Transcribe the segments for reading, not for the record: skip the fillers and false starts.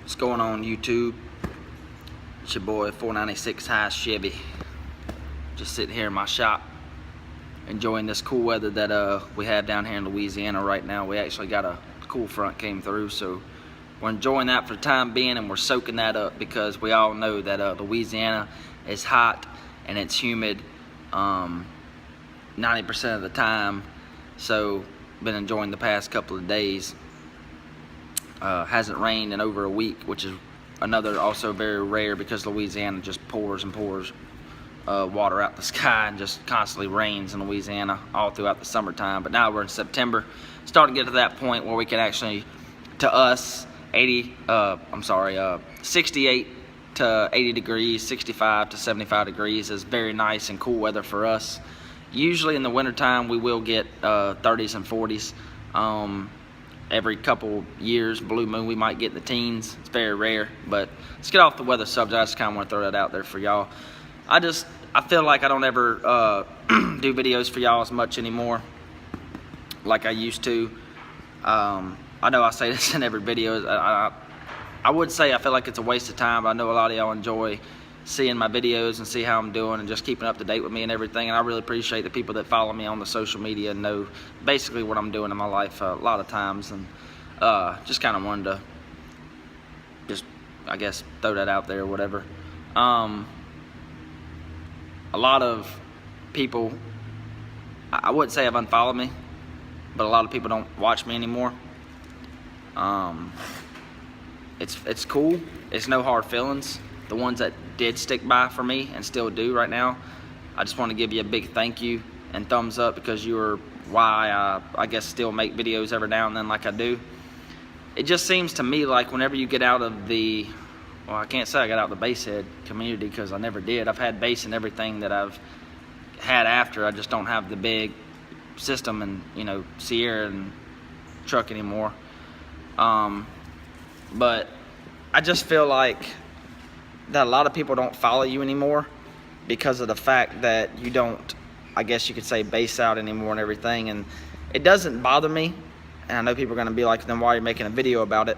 What's going on, YouTube? It's your boy 496 High Chevy. Just sitting here in my shop enjoying this cool weather that we have down here in Louisiana right now. We actually got a cool front came through, so we're enjoying that for the time being, and we're soaking that up because we all know that Louisiana is hot and it's humid 90% of the time. So been enjoying the past couple of days. Hasn't rained in over a week, which is another also very rare because Louisiana just pours and pours water out the sky and just constantly rains in Louisiana all throughout the summertime. But now we're in September, starting to get to that point where we can actually, to us, 68 to 80 degrees, 65 to 75 degrees is very nice and cool weather for us. Usually in the wintertime we will get 30s and 40s. Every couple years, blue moon, we might get in the teens. It's very rare, but let's get off the weather subject. I just kind of want to throw that out there for y'all. I feel like I don't ever do videos for y'all as much anymore like I used to. I know I say this in every video. I would say I feel like it's a waste of time, but I know a lot of y'all enjoy seeing my videos and see how I'm doing and just keeping up to date with me and everything. And I really appreciate the people that follow me on the social media and know basically what I'm doing in my life a lot of times. And just kind of wanted to just, I guess, throw that out there or whatever. A lot of people, I wouldn't say have unfollowed me, but a lot of people don't watch me anymore. It's cool. It's no hard feelings. The ones that did stick by for me and still do right now, I just want to give you a big thank you and thumbs up because you are why I guess still make videos every now and then like I do. It just seems to me like whenever you get out of the, well, I can't say I got out of the basshead community because I never did. I've had bass in everything that I've had after. I just don't have the big system and, you know, Sierra and truck anymore. But I just feel like that a lot of people don't follow you anymore because of the fact that you don't, I guess you could say, bass out anymore and everything. And it doesn't bother me. And I know people are going to be like, then why are you making a video about it?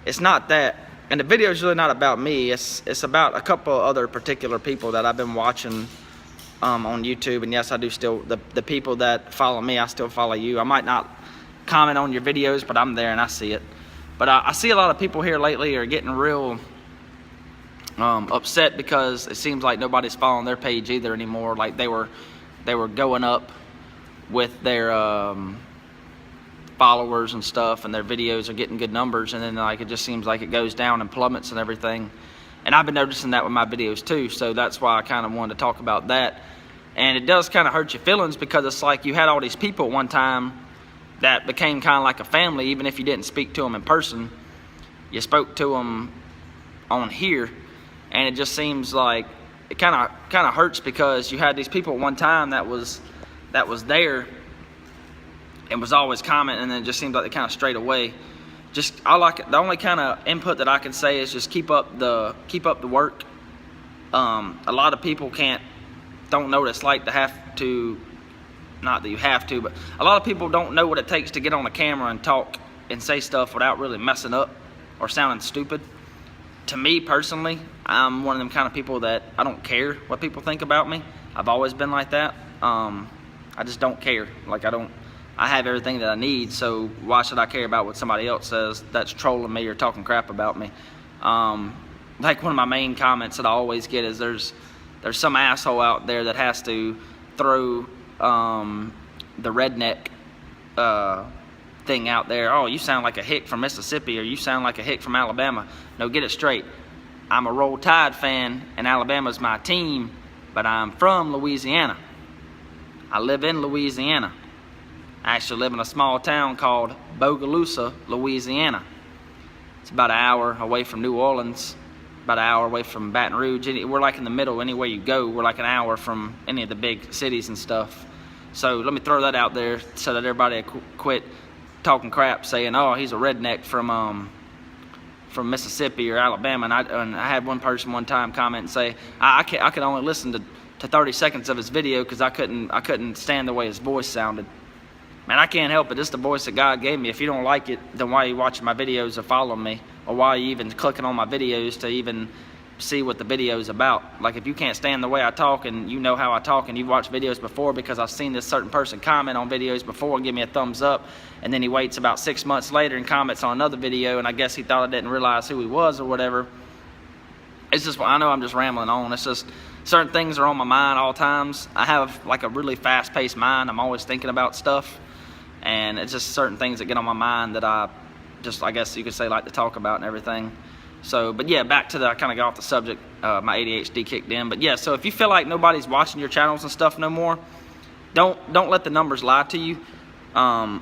It's not that. And the video is really not about me. It's about a couple of other particular people that I've been watching on YouTube. And yes, I do still, the people that follow me, I still follow you. I might not comment on your videos, but I'm there and I see it. But I see a lot of people here lately are getting real upset because it seems like nobody's following their page either anymore. Like they were going up with their followers and stuff, and their videos are getting good numbers, and then like it just seems like it goes down and plummets and everything. And I've been noticing that with my videos too, so that's why I kind of wanted to talk about that. And it does kind of hurt your feelings because it's like you had all these people at one time that became kind of like a family. Even if you didn't speak to them in person, you spoke to them on here. And it just seems like it kind of hurts because you had these people at one time that was there and was always commenting, and then it just seems like they kind of strayed away. Just the only kind of input that I can say is just keep up the work. A lot of people don't know what it's like to have to, not that you have to, but a lot of people don't know what it takes to get on a camera and talk and say stuff without really messing up or sounding stupid. To me personally, I'm one of them kind of people that I don't care what people think about me. I've always been like that. I just don't care. Like I have everything that I need, so why should I care about what somebody else says that's trolling me or talking crap about me? Like one of my main comments that I always get is there's some asshole out there that has to throw the redneck thing out there. Oh, you sound like a hick from Mississippi, or you sound like a hick from Alabama. No, get it straight. I'm a Roll Tide fan and Alabama's my team, but I'm from Louisiana. I live in Louisiana. I actually live in a small town called Bogalusa, Louisiana. It's about an hour away from New Orleans, about an hour away from Baton Rouge. We're like in the middle. Anywhere you go, we're like an hour from any of the big cities and stuff. So let me throw that out there so that everybody quit talking crap, saying, "Oh, he's a redneck from Mississippi or Alabama." And I had one person one time comment and say, "I could only listen to 30 seconds of his video because I couldn't stand the way his voice sounded." man, I can't help it. This is the voice that God gave me. If you don't like it, then why are you watching my videos or following me? Or why are you even clicking on my videos to even see what the video is about? Like, if you can't stand the way I talk, and you know how I talk, and you've watched videos before because I've seen this certain person comment on videos before and give me a thumbs up, and then he waits about 6 months later and comments on another video, and I guess he thought I didn't realize who he was or whatever. It's just, I know I'm just rambling on. It's just certain things are on my mind all times. I have like a really fast-paced mind. I'm always thinking about stuff, and it's just certain things that get on my mind that I guess you could say, like to talk about and everything. So, but yeah, back to I kind of got off the subject. My ADHD kicked in. But yeah, so if you feel like nobody's watching your channels and stuff no more, don't let the numbers lie to you. I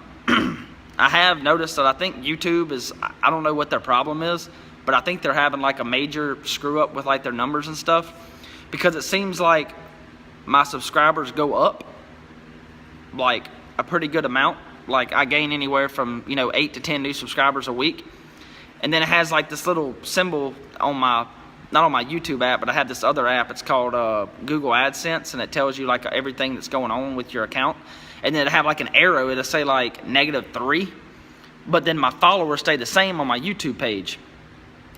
have noticed that I think YouTube is, I don't know what their problem is, but I think they're having like a major screw up with like their numbers and stuff, because it seems like my subscribers go up like a pretty good amount. Like, I gain anywhere from 8 to 10 new subscribers a week, and then it has like this little symbol on my, not on my YouTube app, but I have this other app. It's called Google AdSense, and it tells you like everything that's going on with your account. And then it have like an arrow, it'll say like -3, but then my followers stay the same on my YouTube page.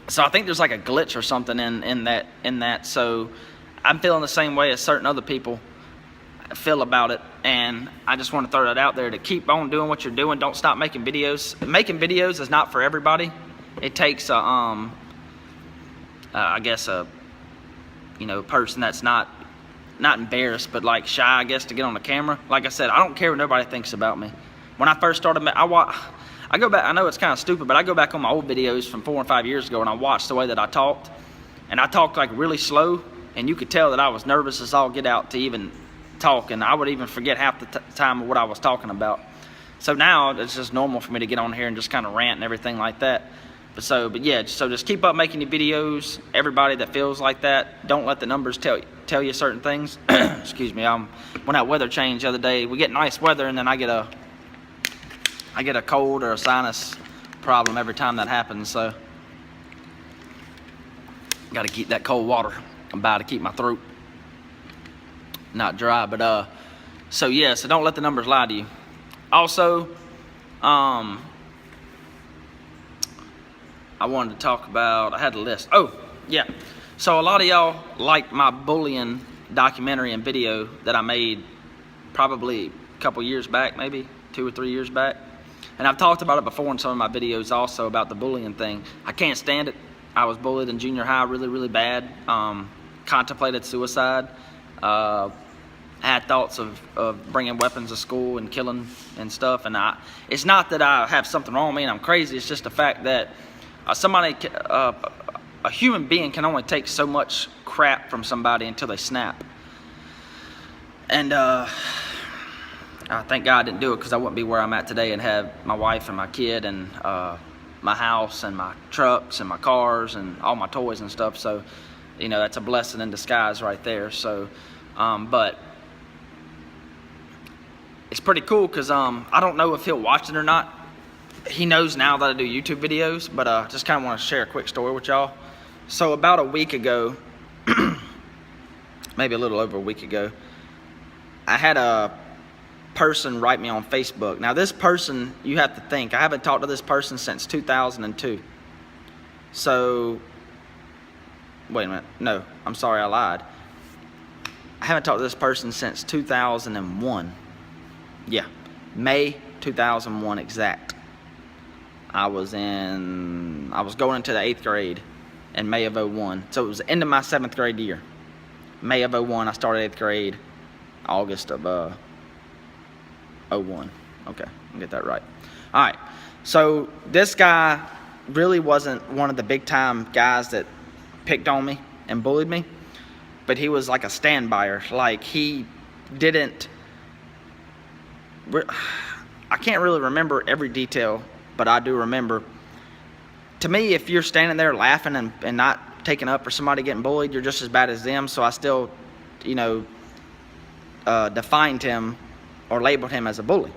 So I think there's like a glitch or something in that. So I'm feeling the same way as certain other people feel about it, and I just want to throw that out there to keep on doing what you're doing. Don't stop making videos. Making videos is not for everybody. It takes a I guess a person that's not embarrassed, but like shy, I guess, to get on the camera. Like I said, I don't care what nobody thinks about me. When I first started, I go back, I know it's kind of stupid, but I go back on my old videos from 4 and 5 years ago, and I watched the way that I talked, and I talked like really slow, and you could tell that I was nervous as all get out to even talk, and I would even forget half the time of what I was talking about. So now it's just normal for me to get on here and just kind of rant and everything like that. But yeah, so just keep up making your videos. Everybody that feels like that, don't let the numbers tell you certain things. Excuse me. When that weather changed the other day, we get nice weather, and then I get a cold or a sinus problem every time that happens. So got to keep that cold water by to keep my throat not dry. But so yeah, so don't let the numbers lie to you. Also, I wanted to talk about, I had a list. Oh yeah, so a lot of y'all like my bullying documentary and video that I made probably a couple years back, maybe 2 or 3 years back. And I've talked about it before in some of my videos also about the bullying thing. I can't stand it. I was bullied in junior high really, really bad. Contemplated suicide. Had thoughts of bringing weapons to school and killing and stuff. And it's not that I have something wrong with me and I'm crazy. It's just the fact that a human being can only take so much crap from somebody until they snap. And I thank God I didn't do it, because I wouldn't be where I'm at today and have my wife and my kid and my house and my trucks and my cars and all my toys and stuff. So, that's a blessing in disguise right there. So, but it's pretty cool, because I don't know if he'll watch it or not. He knows now that I do YouTube videos, but just kind of want to share a quick story with y'all. So about a week ago, maybe a little over a week ago, I had a person write me on Facebook. Now this person, you have to think, I haven't talked to this person since 2002. So, wait a minute, no, I'm sorry, I lied. I haven't talked to this person since 2001. Yeah, May 2001 exact. I was going into the 8th grade in May of 01. So it was the end of my 7th grade year. May of 01, I started 8th grade. August of 01. Okay, I'll get that right. All right, so this guy really wasn't one of the big time guys that picked on me and bullied me, but he was like a standbyer. Like, he didn't, I can't really remember every detail, but I do remember, to me, if you're standing there laughing and not taking up for somebody getting bullied, you're just as bad as them. So I still, defined him or labeled him as a bully.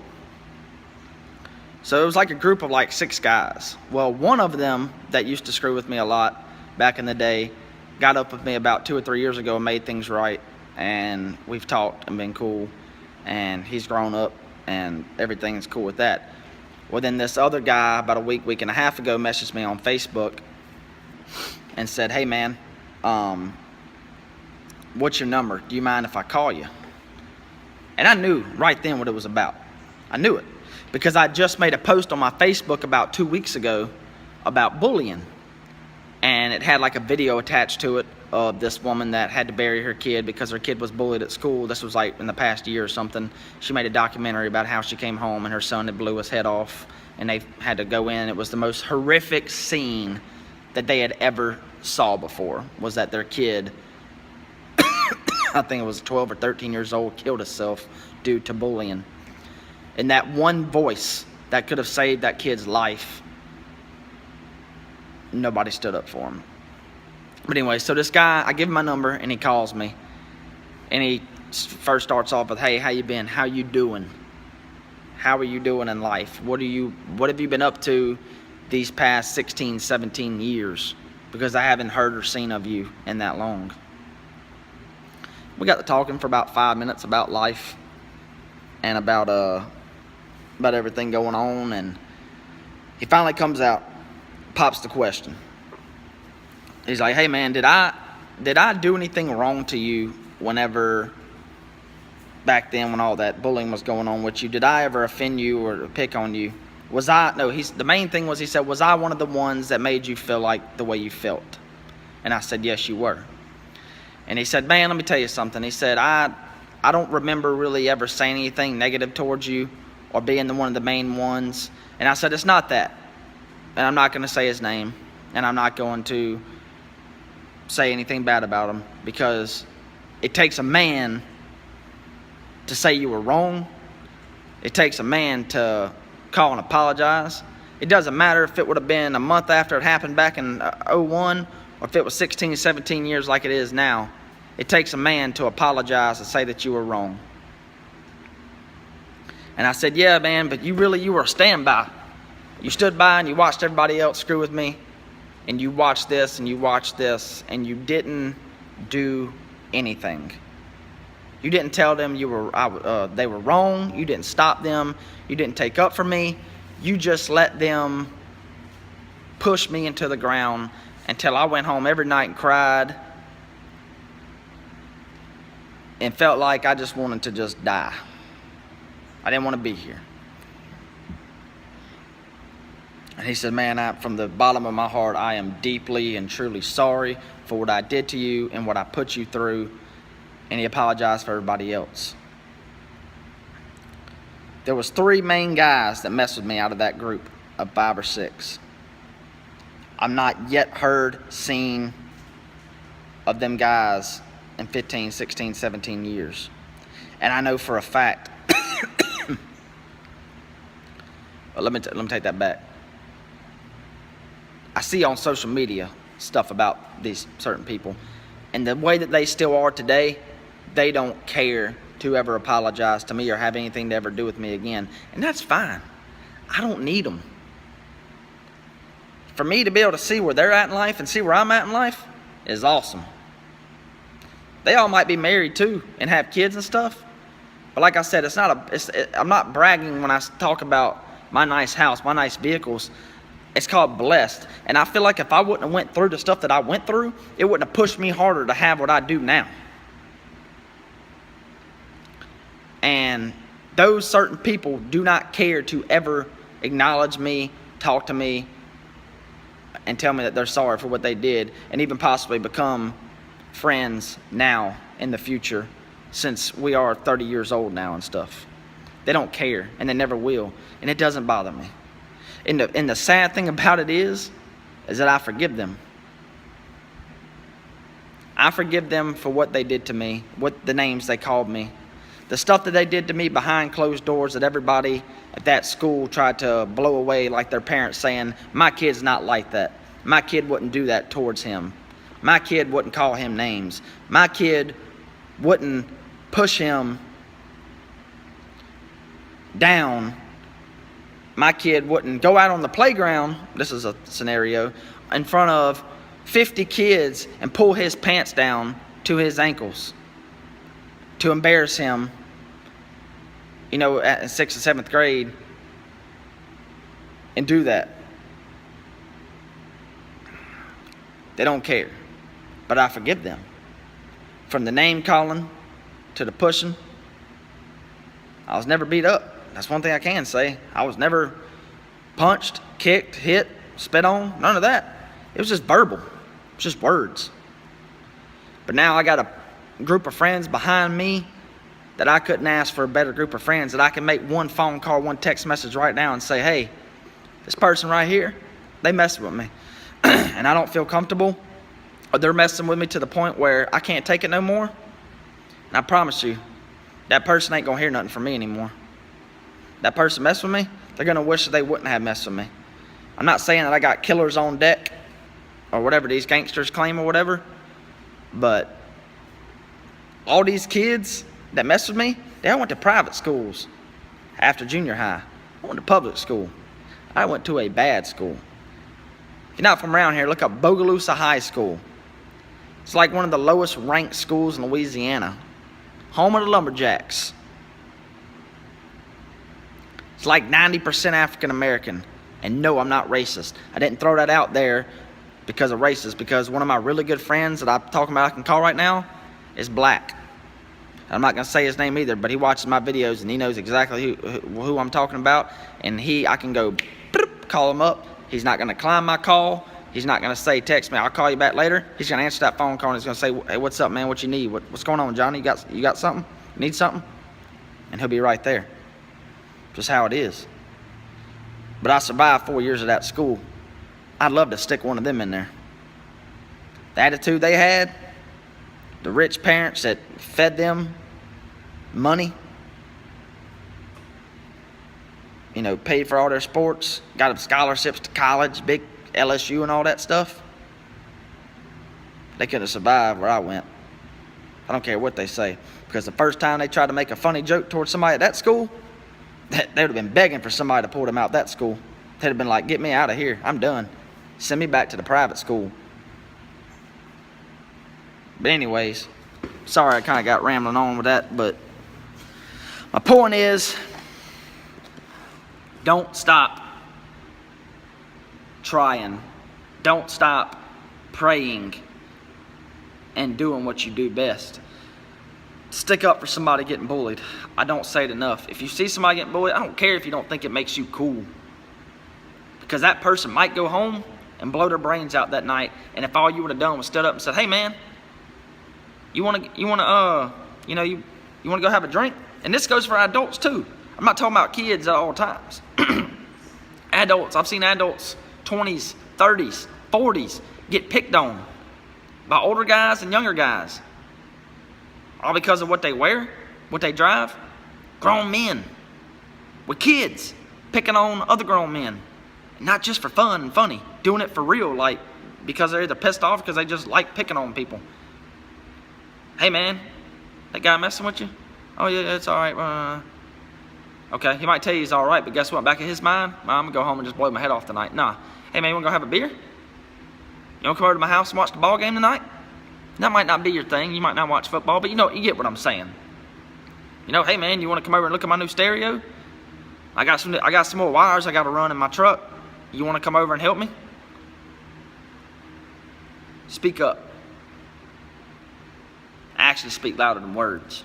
So it was like a group of like 6 guys. Well, one of them that used to screw with me a lot back in the day got up with me about 2 or 3 years ago and made things right. And we've talked and been cool. And he's grown up and everything's cool with that. Well, then this other guy about a week and a half ago messaged me on Facebook and said, hey man, what's your number? Do you mind if I call you? And I knew right then what it was about. I knew it because I just made a post on my Facebook about 2 weeks ago about bullying. And it had like a video attached to it of this woman that had to bury her kid because her kid was bullied at school. This was like in the past year or something. She made a documentary about how she came home and her son had blew his head off and they had to go in. It was the most horrific scene that they had ever saw before, was that their kid, I think it was 12 or 13 years old, killed himself due to bullying. And that one voice that could have saved that kid's life, nobody stood up for him. But anyway, so this guy, I give him my number and he calls me. And he first starts off with, hey, how you been? How you doing? How are you doing in life? What have you been up to these past 16, 17 years? Because I haven't heard or seen of you in that long. We got to talking for about 5 minutes about life and about everything going on, and he finally comes out, pops the question. He's like, hey man, did I do anything wrong to you whenever back then when all that bullying was going on with you? Did I ever offend you or pick on you? The main thing was, he said, was I one of the ones that made you feel like the way you felt? And I said, yes, you were. And he said, man, let me tell you something. He said, I don't remember really ever saying anything negative towards you or being one of the main ones. And I said, it's not that. And I'm not going to say his name. And I'm not going to say anything bad about him, because it takes a man to say you were wrong. It takes a man to call and apologize. It doesn't matter if it would have been a month after it happened back in 01 or if it was 16, 17 years like it is now. It takes a man to apologize and say that you were wrong. And I said, yeah, man, but you were a standby. You stood by and you watched everybody else screw with me. And you watched this and you watched this, and you didn't do anything. You didn't tell them they were wrong. You didn't stop them. You didn't take up for me. You just let them push me into the ground until I went home every night and cried and felt like I just wanted to just die. I didn't want to be here. And he said, man, from the bottom of my heart, I am deeply and truly sorry for what I did to you and what I put you through. And he apologized for everybody else. There was 3 main guys that messed with me out of that group of 5 or 6. I'm not yet seen of them guys in 15, 16, 17 years. And I know for a fact, well, let me take that back. I see on social media stuff about these certain people, and the way that they still are today, they don't care to ever apologize to me or have anything to ever do with me again. And that's fine. I don't need them. For me to be able to see where they're at in life and see where I'm at in life is awesome. They all might be married too and have kids and stuff. But like I said, I'm not bragging when I talk about my nice house, my nice vehicles. It's called blessed. And I feel like if I wouldn't have went through the stuff that I went through, it wouldn't have pushed me harder to have what I do now. And those certain people do not care to ever acknowledge me, talk to me, and tell me that they're sorry for what they did, and even possibly become friends now in the future, since we are 30 years old now and stuff. They don't care, and they never will, and it doesn't bother me. And the sad thing about it is that I forgive them. I forgive them for what they did to me, what the names they called me, the stuff that they did to me behind closed doors that everybody at that school tried to blow away, like their parents saying, my kid's not like that. My kid wouldn't do that towards him. My kid wouldn't call him names. My kid wouldn't push him down. My kid wouldn't go out on the playground, this is a scenario, in front of 50 kids and pull his pants down to his ankles to embarrass him, in 6th and 7th grade and do that. They don't care. But I forgive them. From the name calling to the pushing, I was never beat up. That's one thing I can say. I was never punched, kicked, hit, spit on, none of that. It was just verbal. It was just words. But now I got a group of friends behind me that I couldn't ask for a better group of friends, that I can make one phone call, one text message right now and say, hey, this person right here, they messing with me. And I don't feel comfortable. Or they're messing with me to the point where I can't take it no more. And I promise you, that person ain't going to hear nothing from me anymore. That person messed with me, they're going to wish that they wouldn't have messed with me. I'm not saying that I got killers on deck or whatever these gangsters claim or whatever. But all these kids that mess with me, they all went to private schools after junior high. I went to public school. I went to a bad school. If you're not from around here, look up Bogalusa High School. It's like one of the lowest ranked schools in Louisiana. Home of the Lumberjacks. It's like 90% African American. And no, I'm not racist. I didn't throw that out there because of racist, because one of my really good friends that I'm talking about I can call right now is black. I'm not going to say his name either, but he watches my videos and he knows exactly who I'm talking about. And I can go call him up. He's not going to climb my call. He's not going to say, text me, I'll call you back later. He's going to answer that phone call and he's going to say, hey, what's up, man? What you need? What's going on, Johnny? You got something? Need something? And he'll be right there. Just how it is. But I survived 4 years of that school. I'd love to stick one of them in there. The attitude they had, the rich parents that fed them money, paid for all their sports, got them scholarships to college, big LSU and all that stuff. They could have survived where I went. I don't care what they say. Because the first time they tried to make a funny joke towards somebody at that school, they would have been begging for somebody to pull them out that school. They'd have been like, get me out of here. I'm done. Send me back to the private school. But anyways, sorry I kind of got rambling on with that, but my point is, don't stop trying. Don't stop praying and doing what you do best. Stick up for somebody getting bullied. I don't say it enough. If you see somebody getting bullied, I don't care if you don't think it makes you cool. Because that person might go home and blow their brains out that night. And if all you would have done was stood up and said, hey man, you wanna go have a drink? And this goes for adults too. I'm not talking about kids at all times. Adults, I've seen adults, 20s, 30s, 40s, get picked on by older guys and younger guys. All because of what they wear, what they drive. Grown men with kids picking on other grown men. Not just for fun and funny, doing it for real, like because they're either pissed off because they just like picking on people. Hey man, that guy messing with you? Oh yeah, it's all right. Okay, he might tell you he's all right, but guess what? Back in his mind, I'm gonna go home and just blow my head off tonight. Nah. Hey man, you wanna go have a beer? You wanna come over to my house and watch the ball game tonight? That might not be your thing. You might not watch football, but you get what I'm saying. Hey man, you wanna come over and look at my new stereo? I got some more wires I gotta run in my truck. You wanna come over and help me? Speak up. Actions speak louder than words.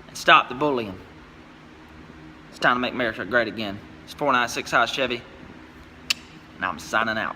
And stop the bullying. It's time to make America great again. It's 496 High Chevy, and I'm signing out.